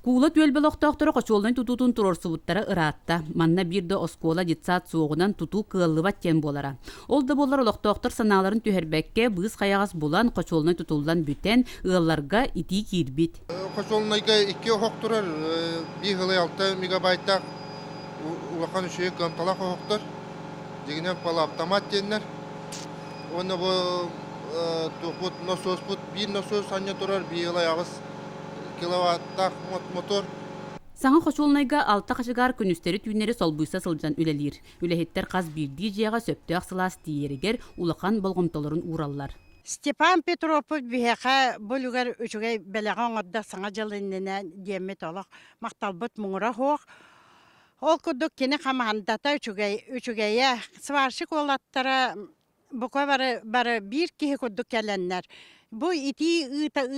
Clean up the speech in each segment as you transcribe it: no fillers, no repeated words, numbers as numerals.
Куула түөлбэ лохтоохторо хочуолунайа тутутун турорсубуттара ыраатта. Манна бирде оскола житсаат суогунан туту кыыллыбат тен болара. Ол да болар лохтоохтор санааларын түһэрбэкке быыс хаягас булан хочуолунай тутулдан бүтен ыалларга ити киирбит. Хочуолунайга 2 хоктурар 1,6 мегабайттак улахан үшөй гамтала хоктор. Дегенен пала автомат деннер. Оны бу тупут насос bir насос anya турар 1,6 киловаттак мотор. Саҥа хочуолунайга алта хашыгар күнүстери түүнери солбуйса сылжан үлелир. Үлехеттер каз бирди жияга сөптөк сылаас тиеригер улахан болгомтолорун ураллар. Степан Петропов бихеха болугар үчүгэй белеган одда саҥа жылыннена диемет олох макталбыт муңура хоох. Ол кудук кини хамандата үчүгэйе сварщик олаттара бука бары бир кихи кудук келеннер. Бу ити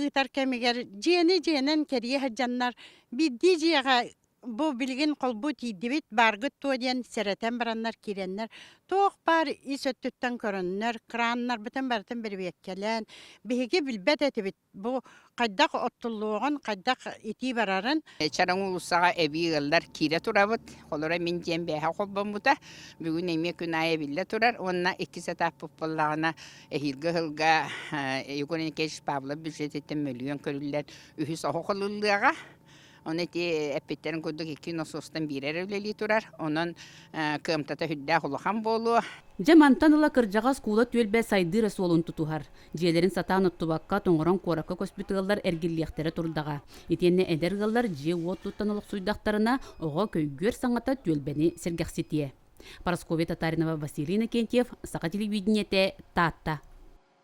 ытар кемигер жиенен керие хаджаннар бидди жиега бу билген колбу тидибит баргыт туоден серетен бараннар киреннер тоох бар исөттүттен көрөннөр краннар бутен бартын бербеккелен биһиги билбет этибит бу кайдак оттулугун кайдак ити барарын чаран улусага эбигалдар кире турабыт холора мен жембеха холбомута бүгүн эме күнае билле турар онна 2 сатап попполлагына эхилге хылга югонен кеш павла бюджеттен миллион көрүллер үхүс охолуллага Оны те эппеттерин көдік 2 насостан бирер өлели турар. Онын кымтата хүдді құлыған болу. Жамантаныла кыржағас куула түөлбэ сайдыра суолун тутухар. Жиелерин сатаан оттубакка тоңорон коракка коспитыгаллар эргиллияқтері турдаға. Етенне эдергаллар же уоттуттанылық суйдақтарына оға көйгөр саңата түөлбэни сергақситие. Парасковия Татаринова, Василина Кентьев, Сақа телевидениете, Татта.